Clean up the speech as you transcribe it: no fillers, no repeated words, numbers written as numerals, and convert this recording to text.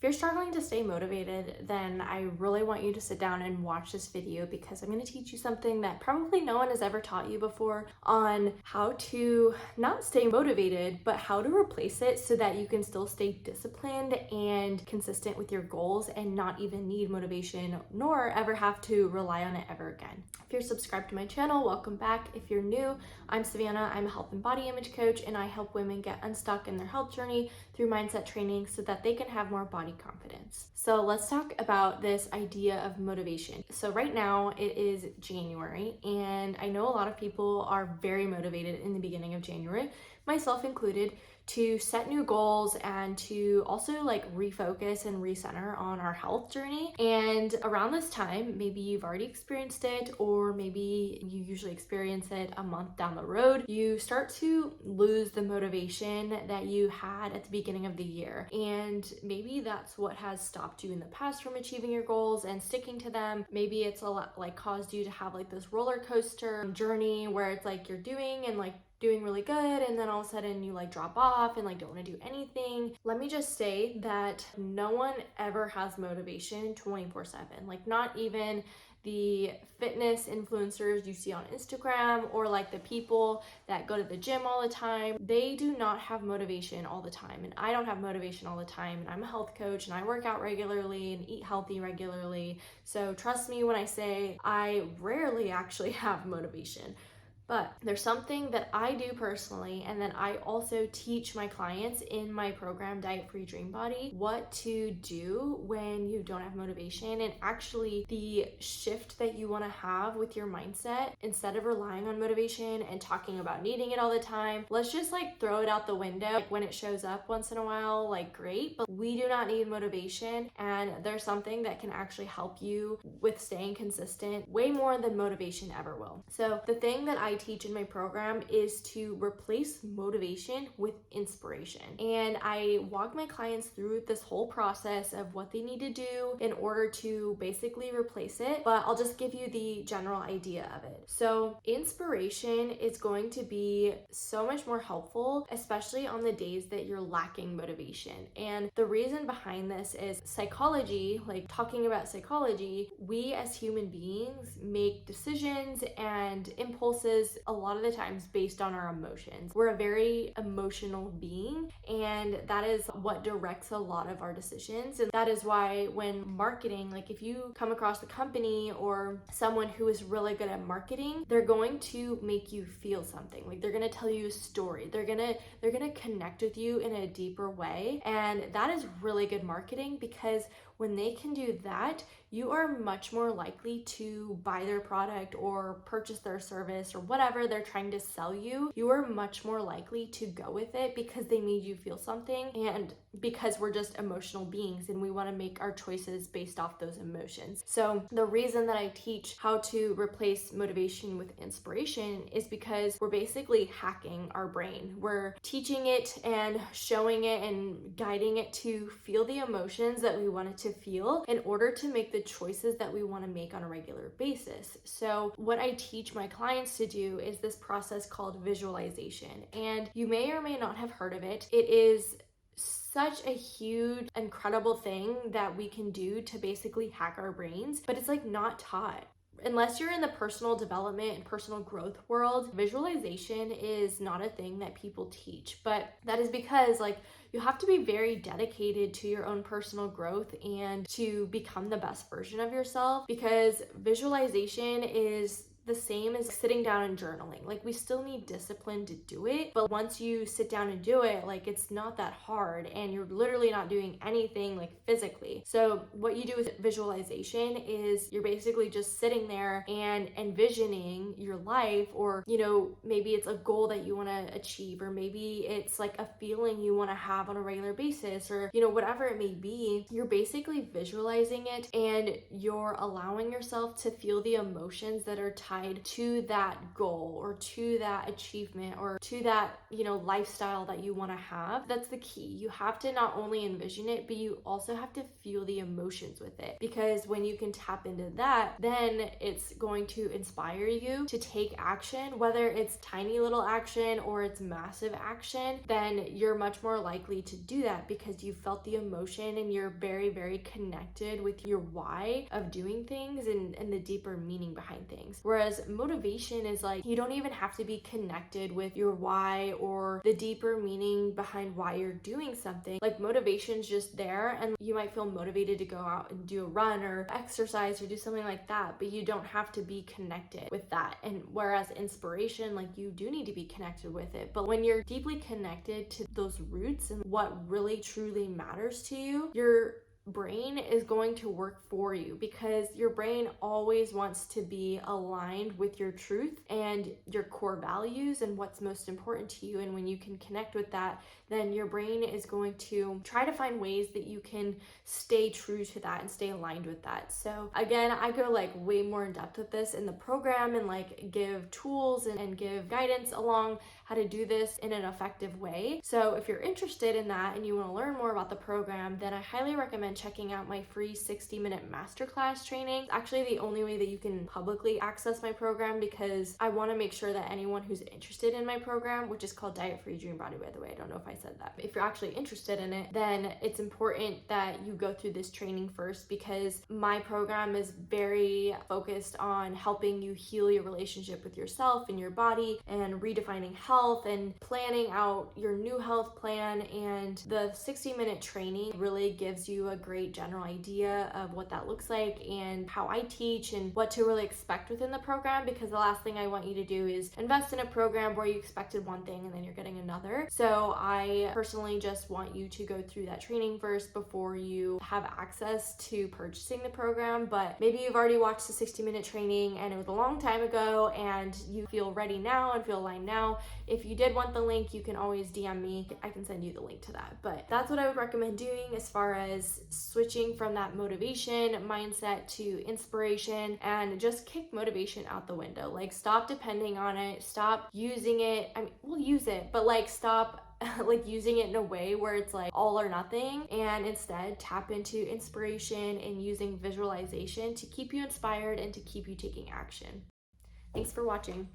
If you're struggling to stay motivated, then I really want you to sit down and watch this video because I'm going to teach you something that probably no one has ever taught you before on how to not stay motivated, but how to replace it so that you can still stay disciplined and consistent with your goals and not even need motivation nor ever have to rely on it ever again. If you're subscribed to my channel, welcome back. If you're new, I'm Savannah. I'm a health and body image coach, and I help women get unstuck in their health journey through mindset training so that they can have more body confidence. So let's talk about this idea of motivation. So right now it is January, and I know a lot of people are very motivated in the beginning of January, myself included, to set new goals and to also refocus and recenter on our health journey. And around this time, maybe you've already experienced it, or maybe you usually experience it a month down the road, you start to lose the motivation that you had at the beginning of the year. And maybe that's what has stopped you in the past from achieving your goals and sticking to them. Maybe it's a lot caused you to have this roller coaster journey where it's you're doing really good, and then all of a sudden you drop off and don't want to do anything. Let me just say that no one ever has motivation 24/7. Not even the fitness influencers you see on Instagram, or the people that go to the gym all the time. They do not have motivation all the time, and I don't have motivation all the time, and I'm a health coach and I work out regularly and eat healthy regularly. So trust me when I say I rarely actually have motivation. But there's something that I do personally, and then I also teach my clients in my program, Diet Free Dream Body, what to do when you don't have motivation, and actually the shift that you want to have with your mindset. Instead of relying on motivation and talking about needing it all the time, let's just throw it out the window. When it shows up once in a while, great, but we do not need motivation, and there's something that can actually help you with staying consistent way more than motivation ever will. So the thing that I teach in my program is to replace motivation with inspiration. And I walk my clients through this whole process of what they need to do in order to basically replace it, but I'll just give you the general idea of it. So inspiration is going to be so much more helpful, especially on the days that you're lacking motivation. And the reason behind this is psychology, talking about psychology, we as human beings make decisions and impulses a lot of the times based on our emotions. We're a very emotional being, and that is what directs a lot of our decisions. And that is why when marketing, if you come across a company or someone who is really good at marketing, they're going to make you feel something. They're going to tell you a story. They're going to connect with you in a deeper way. And that is really good marketing, because when they can do that, you are much more likely to buy their product or purchase their service or whatever they're trying to sell you. You are much more likely to go with it because they made you feel something, and because we're just emotional beings and we want to make our choices based off those emotions. So the reason that I teach how to replace motivation with inspiration is because we're basically hacking our brain. We're teaching it and showing it and guiding it to feel the emotions that we want it to feel in order to make the choices that we want to make on a regular basis. So what I teach my clients to do is this process called visualization, and you may or may not have heard of it. It is such a huge, incredible thing that we can do to basically hack our brains, but it's not taught. Unless you're in the personal development and personal growth world, visualization is not a thing that people teach. But that is because you have to be very dedicated to your own personal growth and to become the best version of yourself, because visualization is the same as sitting down and journaling. We still need discipline to do it, but once you sit down and do it, it's not that hard, and you're literally not doing anything physically. So what you do with visualization is you're basically just sitting there and envisioning your life, or maybe it's a goal that you want to achieve, or maybe it's a feeling you want to have on a regular basis, or whatever it may be. You're basically visualizing it, and you're allowing yourself to feel the emotions that are tied tied to that goal or to that achievement or to that, lifestyle that you want to have. That's the key. You have to not only envision it, but you also have to feel the emotions with it, because when you can tap into that, then it's going to inspire you to take action, whether it's tiny little action or it's massive action. Then you're much more likely to do that because you felt the emotion and you're very, very connected with your why of doing things and the deeper meaning behind things. Whereas motivation is like, you don't even have to be connected with your why or the deeper meaning behind why you're doing something. Like, motivation's just there, and you might feel motivated to go out and do a run or exercise or do something like that, but you don't have to be connected with that. And whereas inspiration, like, you do need to be connected with it. But when you're deeply connected to those roots and what really truly matters to you, your brain is going to work for you, because your brain always wants to be aligned with your truth and your core values and what's most important to you. And when you can connect with that, then your brain is going to try to find ways that you can stay true to that and stay aligned with that. So again, I go like way more in depth with this in the program and like give tools and give guidance along how to do this in an effective way. So if you're interested in that and you want to learn more about the program, then I highly recommend checking out my free 60-minute masterclass training. It's actually the only way that you can publicly access my program, because I want to make sure that anyone who's interested in my program, which is called Diet Free Dream Body, by the way, I don't know if I said that. If you're actually interested in it, then it's important that you go through this training first, because my program is very focused on helping you heal your relationship with yourself and your body and redefining health and planning out your new health plan. And the 60-minute training really gives you a great general idea of what that looks like and how I teach and what to really expect within the program, because the last thing I want you to do is invest in a program where you expected one thing and then you're getting another. So I personally just want you to go through that training first before you have access to purchasing the program. But maybe you've already watched the 60-minute training and it was a long time ago and you feel ready now and feel aligned now. If you did want the link, you can always DM me. I can send you the link to that. But that's what I would recommend doing as far as switching from that motivation mindset to inspiration, and just kick motivation out the window. Like, stop depending on it, stop using it. I mean, we'll use it, but like, stop like using it in a way where it's like all or nothing, and instead tap into inspiration and using visualization to keep you inspired and to keep you taking action. Thanks for watching.